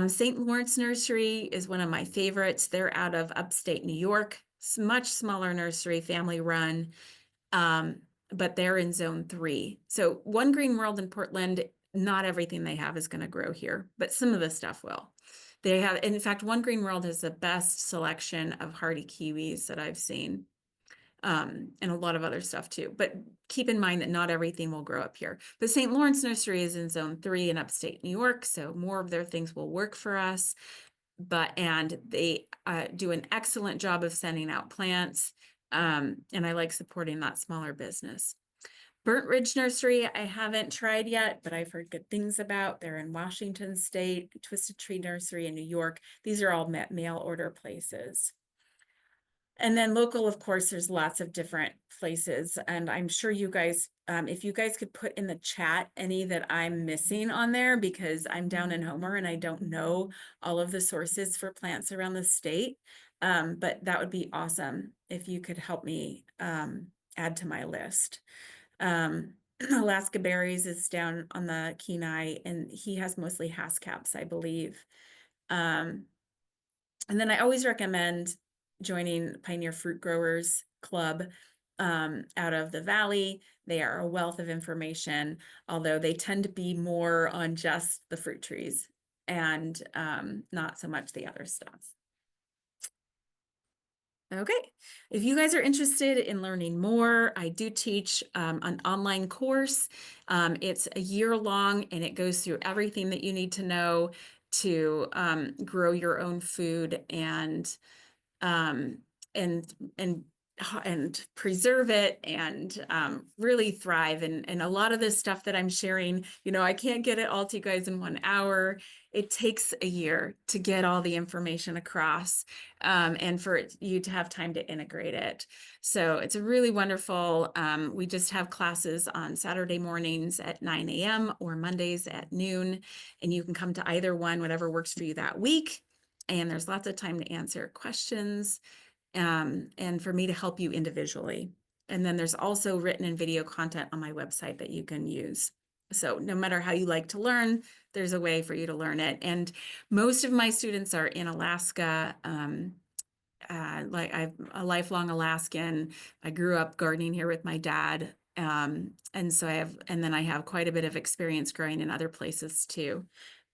St. Lawrence Nursery is one of my favorites. They're out of upstate New York. It's much smaller nursery, family run, but they're in zone 3. So One Green World in Portland, not everything they have is going to grow here, but some of the stuff will. They have, in fact, One Green World has the best selection of hardy kiwis that I've seen, and a lot of other stuff too. But keep in mind that not everything will grow up here. But St. Lawrence Nursery is in zone 3 in upstate New York, so more of their things will work for us. And they do an excellent job of sending out plants, and I like supporting that smaller business. Burnt Ridge Nursery, I haven't tried yet, but I've heard good things about. They're in Washington State. Twisted Tree Nursery in New York. These are all mail order places. And then local, of course, there's lots of different places. And I'm sure you guys, if you guys could put in the chat any that I'm missing on there, because I'm down in Homer and I don't know all of the sources for plants around the state. But that would be awesome if you could help me add to my list. Alaska Berries is down on the Kenai, and he has mostly Haskell's, I believe. And then I always recommend joining Pioneer Fruit Growers Club out of the Valley. They are a wealth of information, although they tend to be more on just the fruit trees and not so much the other stuff. Okay, if you guys are interested in learning more, I do teach an online course. It's a year long, and it goes through everything that you need to know to grow your own food and preserve it and really thrive. And a lot of this stuff that I'm sharing, you know, I can't get it all to you guys in 1 hour. It takes a year to get all the information across and for you to have time to integrate it. So it's a really wonderful, we just have classes on Saturday mornings at 9 a.m. or Mondays at noon, and you can come to either one, whatever works for you that week. And there's lots of time to answer questions and for me to help you individually. And then there's also written and video content on my website that you can use. So no matter how you like to learn, there's a way for you to learn it. And most of my students are in Alaska. Like I'm a lifelong Alaskan. I grew up gardening here with my dad. And so and then I have quite a bit of experience growing in other places too.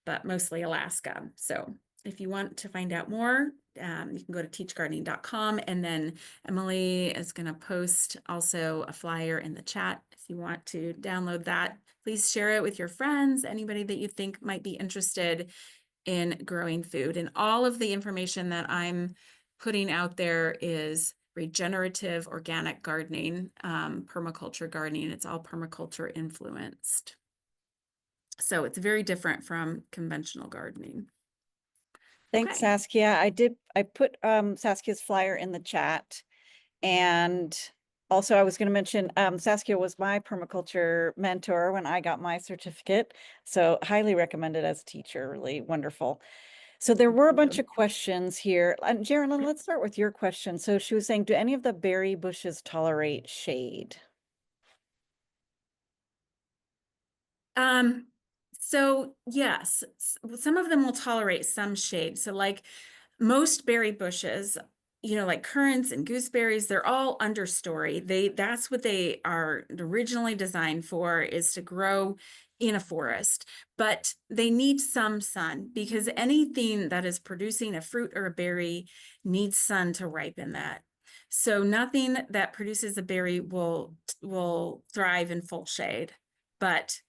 but mostly Alaska. So if you want to find out more, you can go to teachgardening.com, and then Emily is going to post also a flyer in the chat. If you want to download that, please share it with your friends, anybody that you think might be interested in growing food. And all of the information that I'm putting out there is regenerative organic gardening, permaculture gardening. It's all permaculture influenced. So it's very different from conventional gardening. Thanks, Okay. Saskia. I put Saskia's flyer in the chat. And also I was going to mention Saskia was my permaculture mentor when I got my certificate. So highly recommended as a teacher, really wonderful. So there were a bunch of questions here. And Geraldine, let's start with your question. So she was saying, do any of the berry bushes tolerate shade? So yes, some of them will tolerate some shade. So like most berry bushes, you know, like currants and gooseberries, they're all understory. That's what they are originally designed for, is to grow in a forest. But they need some sun, because anything that is producing a fruit or a berry needs sun to ripen that. So nothing that produces a berry will thrive in full shade, but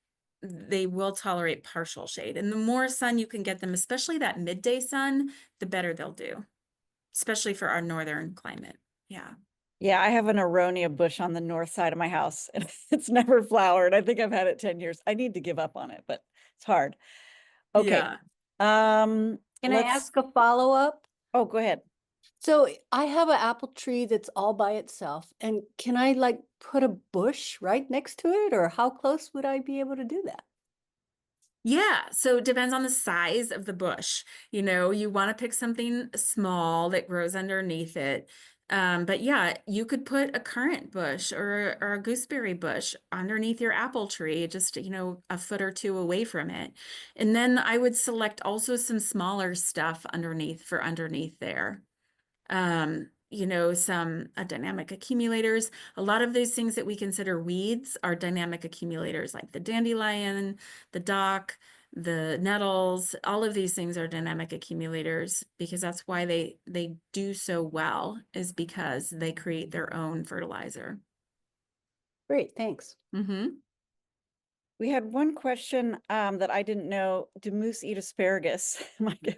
they will tolerate partial shade. And the more sun you can get them, especially that midday sun, the better they'll do, especially for our northern climate. Yeah. Yeah, I have an aronia bush on the north side of my house and it's never flowered. I think I've had it 10 years. I need to give up on it, but it's hard. Okay. Yeah. Can I ask a follow-up? Oh, go ahead. So I have an apple tree that's all by itself, and can I like put a bush right next to it, or how close would I be able to do that? Yeah, so it depends on the size of the bush. You know, you want to pick something small that grows underneath it. But yeah, you could put a currant bush or a gooseberry bush underneath your apple tree, just, you know, a foot or two away from it. And then I would select also some smaller stuff underneath for underneath there. You know, some dynamic accumulators. A lot of those things that we consider weeds are dynamic accumulators, like the dandelion, the dock, the nettles. All of these things are dynamic accumulators, because that's why they do so well, is because they create their own fertilizer. Great, thanks. We had one question that I didn't know. Do moose eat asparagus?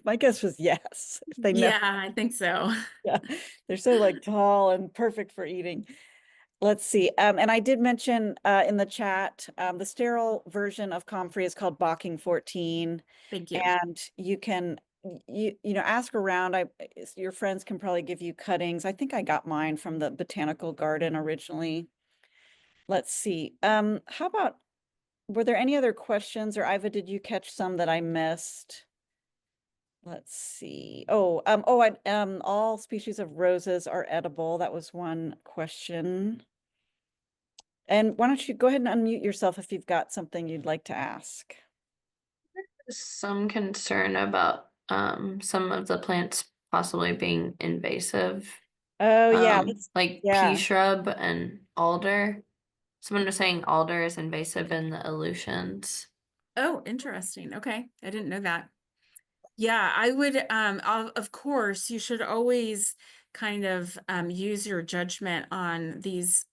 My guess was yes. If they know. Yeah, I think so. Yeah, they're so like tall and perfect for eating. Let's see. And I did mention in the chat, the sterile version of comfrey is called Bocking 14. Thank you. And you can, you know, ask around. Your friends can probably give you cuttings. I think I got mine from the botanical garden originally. Let's see. How about, were there any other questions, or Iva, did you catch some that I missed? Let's see. Oh, all species of roses are edible. That was one question. And why don't you go ahead and unmute yourself if you've got something you'd like to ask. Some concern about some of the plants possibly being invasive. Oh yeah, Like pea shrub and alder. Someone was saying alder is invasive in the Aleutians. Oh, interesting. Okay. I didn't know that. Yeah, I would, of course, you should always kind of use your judgment on these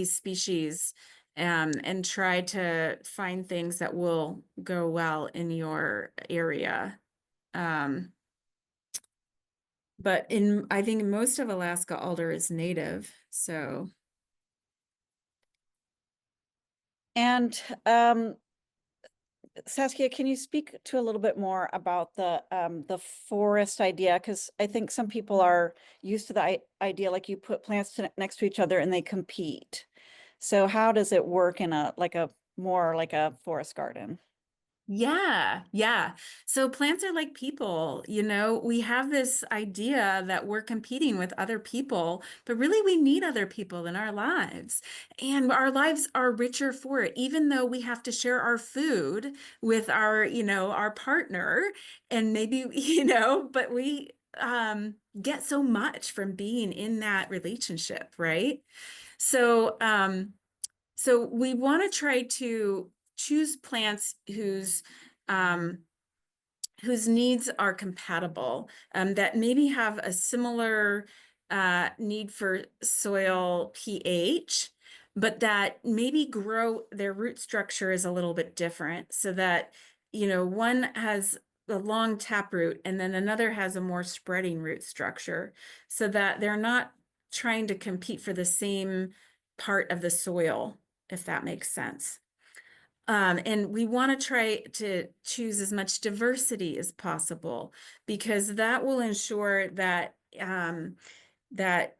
species, and try to find things that will go well in your area. But I think most of Alaska alder is native, so. And Saskia, can you speak to a little bit more about the forest idea? Because I think some people are used to the idea like you put plants next to each other and they compete. So how does it work in a more like a forest garden? Yeah. So plants are like people, you know, we have this idea that we're competing with other people, but really we need other people in our lives. And our lives are richer for it, even though we have to share our food with our, you know, our partner, and maybe, you know, but we get so much from being in that relationship, right? So so we want to try to choose plants whose whose needs are compatible, that maybe have a similar need for soil pH, but that maybe grow their root structure is a little bit different, so that, you know, one has a long taproot and then another has a more spreading root structure, so that they're not trying to compete for the same part of the soil, if that makes sense. And we want to try to choose as much diversity as possible, because that will ensure that that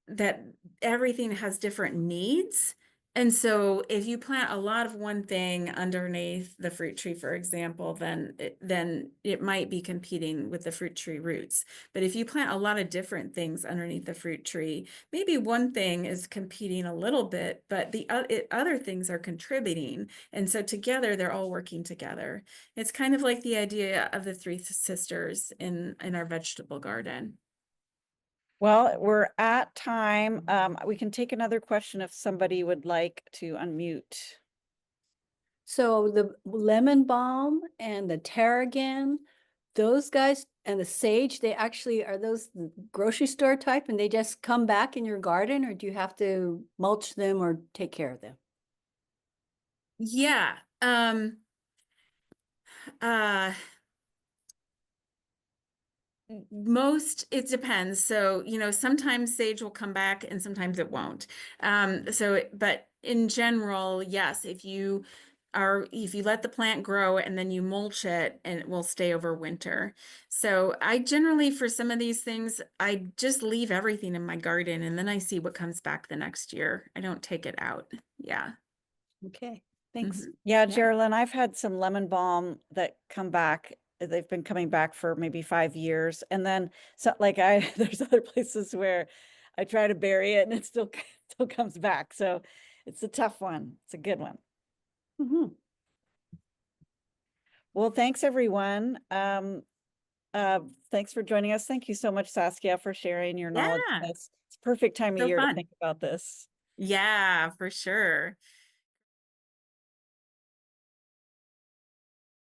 that everything has different needs. And so if you plant a lot of one thing underneath the fruit tree, for example, then it might be competing with the fruit tree roots. But if you plant a lot of different things underneath the fruit tree, maybe one thing is competing a little bit, but the other things are contributing. And so together, they're all working together. It's kind of like the idea of the three sisters in our vegetable garden. Well, we're at time. We can take another question if somebody would like to unmute. So the lemon balm and the tarragon, those guys, and the sage, they actually are those the grocery store type, and they just come back in your garden, or do you have to mulch them or take care of them? Yeah. Most, it depends. So, you know, sometimes sage will come back and sometimes it won't. But in general, yes, if you let the plant grow and then you mulch it, and it will stay over winter. So I generally, for some of these things, I just leave everything in my garden and then I see what comes back the next year. I don't take it out. Yeah. Okay, thanks. Mhm. Yeah, Yeah. Geraldine, I've had some lemon balm that come back. They've been coming back for maybe 5 years. And then so like there's other places where I try to bury it and it still still comes back. So it's a tough one. It's a good one. Mhm. Well, thanks everyone. Thanks for joining us. Thank you so much, Saskia, for sharing your knowledge with Yeah. us. It's a perfect time of So year to fun. think about this. Yeah, for sure.